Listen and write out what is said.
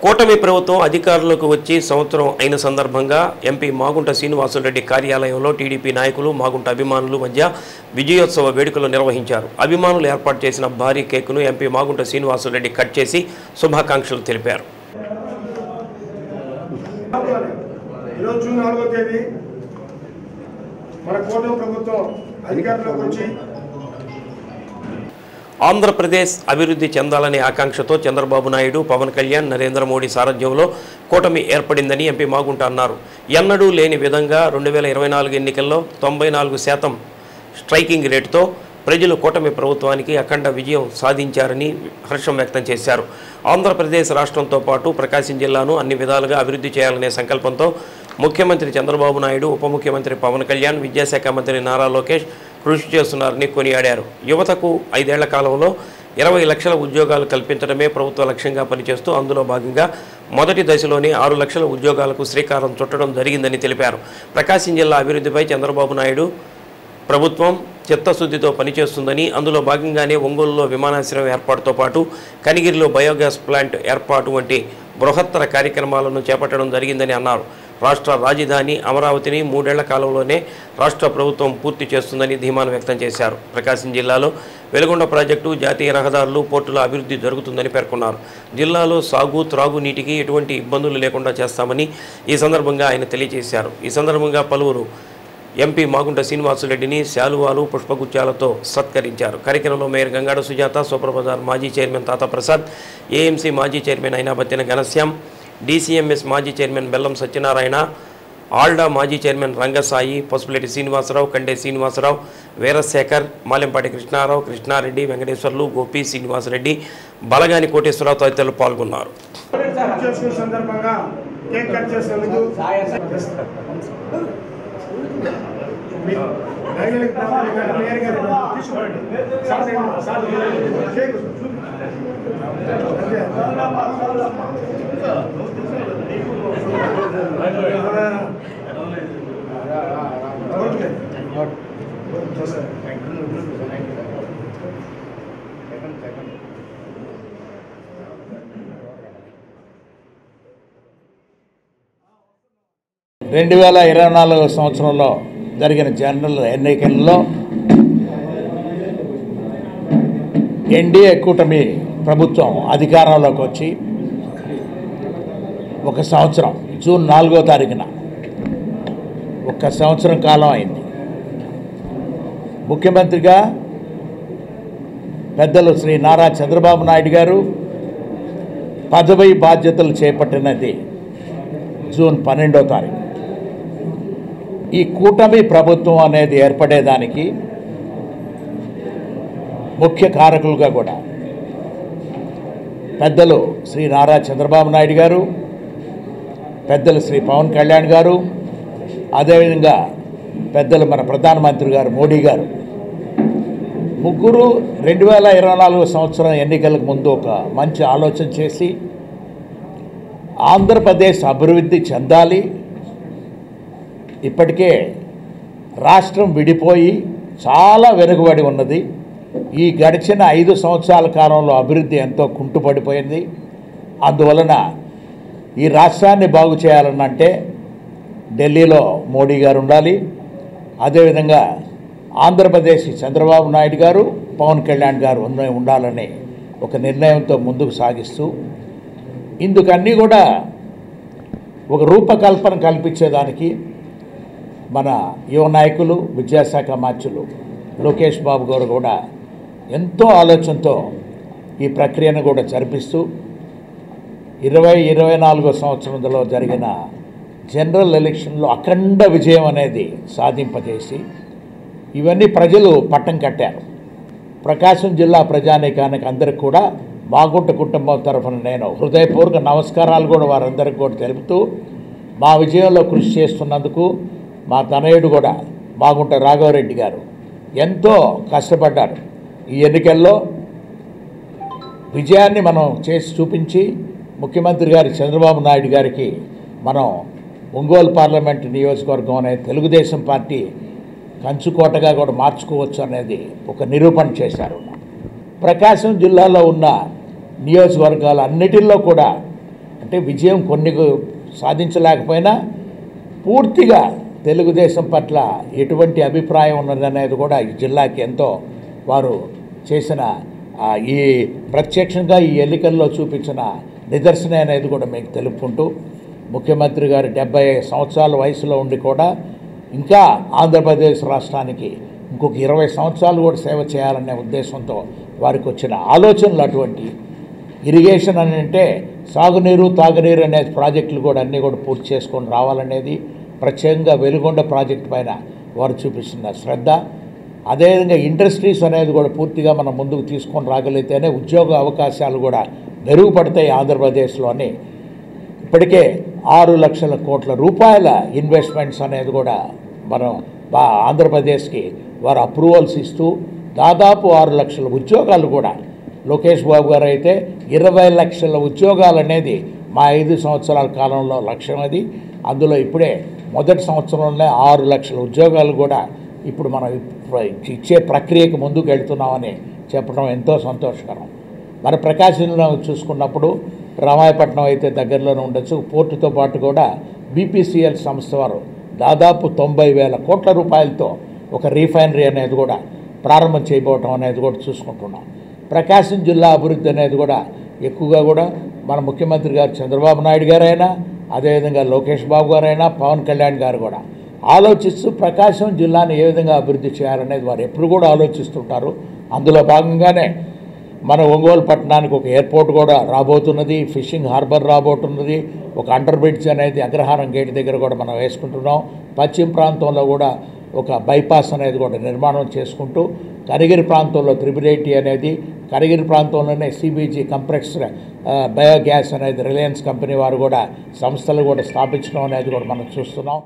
కూటమి ప్రభుత్వం అధికారంలోకి వచ్చి సంవత్సరం అయిన సందర్భంగా ఎంపీ మాగుంట శ్రీనివాసులరెడ్డి కార్యాలయంలో టీడీపీ నాయకులు మాగుంట అభిమానుల మధ్య విజయోత్సవ వేడుకలు నిర్వహించారు. అభిమానులు ఏర్పాటు చేసిన భారీ కేకును ఎంపీ మాగుంట శ్రీనివాసులరెడ్డి కట్ చేసి శుభాకాంక్షలు తెలిపారు. ఆంధ్రప్రదేశ్ అభివృద్ధి చెందాలనే ఆకాంక్షతో చంద్రబాబు నాయుడు, పవన్ కళ్యాణ్, నరేంద్ర మోడీ సారథ్యంలో కూటమి ఏర్పడిందని ఎంపీ మాగుంట అన్నారు. ఎన్నడూ లేని విధంగా 2024 ఎన్నికల్లో 94% స్ట్రైకింగ్ రేటుతో ప్రజలు కూటమి ప్రభుత్వానికి అఖండ విజయం సాధించారని హర్షం వ్యక్తం చేశారు. ఆంధ్రప్రదేశ్ రాష్ట్రంతో పాటు ప్రకాశం జిల్లాను అన్ని విధాలుగా అభివృద్ధి చేయాలనే సంకల్పంతో ముఖ్యమంత్రి చంద్రబాబు నాయుడు, ఉప ముఖ్యమంత్రి పవన్ కళ్యాణ్, విద్యాశాఖ మంత్రి నారా లోకేష్ కృషి చేస్తున్నారని కొనియాడారు. యువతకు 5 ఏళ్ల కాలంలో 20 లక్షల ఉద్యోగాలు కల్పించడమే ప్రభుత్వ లక్ష్యంగా పనిచేస్తూ అందులో భాగంగా మొదటి దశలోనే 6 లక్షల ఉద్యోగాలకు శ్రీకారం చుట్టడం జరిగిందని తెలిపారు. ప్రకాశం జిల్లా అభివృద్ధిపై చంద్రబాబు నాయుడు ప్రభుత్వం చిత్తశుద్ధితో పనిచేస్తుందని, అందులో భాగంగానే ఒంగోలులో విమానాశ్రయం ఏర్పాటుతో పాటు కనిగిరిలో బయోగ్యాస్ ప్లాంట్ ఏర్పాటు వంటి బృహత్తర కార్యక్రమాలను చేపట్టడం జరిగిందని అన్నారు. రాష్ట్ర రాజధాని అమరావతిని 3 ఏళ్ల కాలంలోనే రాష్ట్ర ప్రభుత్వం పూర్తి చేస్తుందని ధీమాను వ్యక్తం చేశారు. ప్రకాశం జిల్లాలో వెలుగొండ ప్రాజెక్టు, జాతీయ రహదారులు, పోర్టుల అభివృద్ధి జరుగుతుందని పేర్కొన్నారు. జిల్లాలో సాగు, త్రాగునీటికి ఎటువంటి ఇబ్బందులు లేకుండా చేస్తామని ఈ సందర్భంగా ఆయన తెలియజేశారు. ఈ సందర్భంగా పలువురు ఎంపీ మాగుంట శ్రీనివాసులరెడ్డిని శాలువాలు, పుష్పగుచ్చాలతో సత్కరించారు. కార్యక్రమంలో మేయర్ గంగాడ సుజాత, సూపర్బజార్ మాజీ చైర్మన్ తాతా ప్రసాద్, ఏఎంసీ మాజీ చైర్మన్ అయినాబత్తిన ఘనశ్యామ్, డీసీఎంఎస్ మాజీ చైర్మన్ బెల్లం సత్యనారాయణ, ఆల్డా మాజీ చైర్మన్ రంగసాయి, పసుపులేటి శ్రీనివాసరావు, కండే శ్రీనివాసరావు, వీరశేఖర్, మాలెంపాటి కృష్ణారావు, కృష్ణారెడ్డి, వెంకటేశ్వర్లు, గోపి, శ్రీనివాసరెడ్డి, బలగాని కోటేశ్వరరావు తదితరులు పాల్గొన్నారు. రెండు 2024 సంవత్సరంలో జరిగిన జనరల్ ఎన్నికల్లో ఎన్డీఏ కూటమి ప్రభుత్వం అధికారంలోకి వచ్చి 1 సంవత్సరం, జూన్ 4వ తారీఖున 1 సంవత్సరం కాలం అయింది. ముఖ్యమంత్రిగా పెద్దలు శ్రీ నారా చంద్రబాబు నాయుడు గారు పదవి బాధ్యతలు చేపట్టినది జూన్ 12వ తారీఖు. ఈ కూటమి ప్రభుత్వం అనేది ఏర్పడేదానికి ముఖ్య కారకులుగా కూడా పెద్దలు శ్రీ నారా చంద్రబాబు నాయుడు గారు, పెద్దలు శ్రీ పవన్ కళ్యాణ్ గారు, అదేవిధంగా పెద్దలు మన ప్రధానమంత్రి గారు మోడీ గారు, ముగ్గురు 2024 సంవత్సరం ఎన్నికలకు ముందు ఒక మంచి ఆలోచన చేసి ఆంధ్రప్రదేశ్ అభివృద్ధి చెందాలి, ఇప్పటికే రాష్ట్రం విడిపోయి చాలా వెనుకబడి ఉన్నది, ఈ గడిచిన 5 సంవత్సరాల కాలంలో అభివృద్ధి ఎంతో కుంటుపడిపోయింది, అందువలన ఈ రాష్ట్రాన్ని బాగు చేయాలనంటే ఢిల్లీలో మోడీ గారు ఉండాలి, అదేవిధంగా ఆంధ్రప్రదేశ్ చంద్రబాబు నాయుడు గారు, పవన్ కళ్యాణ్ గారు ఉండాలని ఒక నిర్ణయంతో ముందుకు సాగిస్తూ ఇందుకన్నీ కూడా ఒక రూపకల్పన కల్పించేదానికి మన యువ నాయకులు, విద్యాశాఖ మంత్రులు లోకేష్ బాబు గారు కూడా ఎంతో ఆలోచనతో ఈ ప్రక్రియను కూడా జరిపిస్తూ 2024 సంవత్సరంలో జరిగిన జనరల్ ఎలక్షన్లో అఖండ విజయం అనేది సాధింపజేసి ఇవన్నీ ప్రజలు పట్టం కట్టారు. ప్రకాశం జిల్లా ప్రజానీకానికి అందరికి కూడా మాగుంట కుటుంబం తరఫున నేను హృదయపూర్వక నమస్కారాలు కూడా వారందరికీ కూడా తెలుపుతూ, మా విజయంలో కృషి చేస్తున్నందుకు మా తనయుడు కూడా మాగుంట రాఘవరెడ్డి గారు ఎంతో కష్టపడ్డారు. ఈ ఎన్నికల్లో విజయాన్ని మనం చేసి చూపించి ముఖ్యమంత్రి గారి చంద్రబాబు నాయుడు గారికి మనం ఒంగోలు పార్లమెంటు నియోజకవర్గం అనే తెలుగుదేశం పార్టీ కంచుకోటగా కూడా మార్చుకోవచ్చు అనేది ఒక నిరూపణ చేశారు. ప్రకాశం జిల్లాలో ఉన్న నియోజకవర్గాలన్నిటిల్లో కూడా అంటే విజయం కొన్ని సాధించలేకపోయినా పూర్తిగా తెలుగుదేశం పట్ల ఎటువంటి అభిప్రాయం ఉన్నదనేది కూడా ఈ జిల్లాకి ఎంతో వారు చేసిన ఈ ప్రత్యక్షంగా ఈ ఎన్నికల్లో చూపించిన నిదర్శనం అనేది కూడా మీకు తెలుపుకుంటూ, ముఖ్యమంత్రి గారు 70 సంవత్సరాల వయసులో ఉండి కూడా ఇంకా ఆంధ్రప్రదేశ్ రాష్ట్రానికి ఇంకొక 20 సంవత్సరాలు కూడా సేవ చేయాలనే ఉద్దేశంతో వారికి వచ్చిన ఆలోచనలు అటువంటి. ఇరిగేషన్ అని అంటే సాగునీరు తాగునీరు అనే ప్రాజెక్టులు కూడా అన్నీ కూడా పూర్తి చేసుకొని రావాలనేది, ప్రత్యేకంగా వెలుగొండ ప్రాజెక్టు పైన వారు చూపిస్తున్న శ్రద్ధ. అదేవిధంగా ఇండస్ట్రీస్ అనేది కూడా పూర్తిగా మనం ముందుకు తీసుకొని రాగలిగితేనే ఉద్యోగ అవకాశాలు కూడా మెరుగుపడతాయి ఆంధ్రప్రదేశ్లోని. ఇప్పటికే 6 లక్షల కోట్ల రూపాయల ఇన్వెస్ట్మెంట్స్ అనేది కూడా మనం ఆంధ్రప్రదేశ్కి వారు అప్రూవల్స్ ఇస్తూ దాదాపు 6 లక్షల ఉద్యోగాలు కూడా, లోకేష్ బాబు గారు అయితే 20 లక్షల ఉద్యోగాలు అనేది మా 5 సంవత్సరాల కాలంలో లక్ష్యం. అది అందులో ఇప్పుడే మొదటి సంవత్సరంలోనే 6 లక్షల ఉద్యోగాలు కూడా ఇప్పుడు మనం ఇచ్చే ప్రక్రియకు ముందుకు వెళ్తున్నామని చెప్పడం ఎంతో సంతోషకరం. మన ప్రకాశంలో చూసుకున్నప్పుడు రామాయపట్నం అయితే దగ్గరలోనే ఉండొచ్చు, పోర్టుతో పాటు కూడా బీపీసీఎల్ సంస్థ వారు దాదాపు 90,000 కోట్ల రూపాయలతో ఒక రీఫైనరీ అనేది కూడా ప్రారంభం చేయబోవటం అనేది కూడా చూసుకుంటున్నాం. ప్రకాశం జిల్లా అభివృద్ధి అనేది కూడా ఎక్కువగా కూడా మన ముఖ్యమంత్రి గారు చంద్రబాబు నాయుడు గారైనా, అదేవిధంగా లోకేష్ బాబు గారైనా, పవన్ కళ్యాణ్ గారు కూడా ఆలోచిస్తూ ప్రకాశం జిల్లాని ఏ విధంగా అభివృద్ధి చేయాలనేది వారు ఎప్పుడు కూడా ఆలోచిస్తుంటారు. అందులో భాగంగానే మన ఒంగోలు పట్టణానికి ఒక ఎయిర్పోర్ట్ కూడా రాబోతున్నది, ఫిషింగ్ హార్బర్ రాబోతున్నది, ఒక అండర్ బ్రిడ్జ్ అనేది అగ్రహారం గేట్ దగ్గర కూడా మనం వేసుకుంటున్నాం. పశ్చిమ ప్రాంతంలో కూడా ఒక బైపాస్ అనేది కూడా నిర్మాణం చేసుకుంటూ, కనిగిరి ప్రాంతంలో 380 అనేది, కనిగిరి ప్రాంతంలోనే సిబిజీ కంప్రెస్డ్ బయోగ్యాస్ అనేది రిలయన్స్ కంపెనీ వారు కూడా సంస్థలు కూడా స్థాపించడం అనేది కూడా మనం చూస్తున్నాం.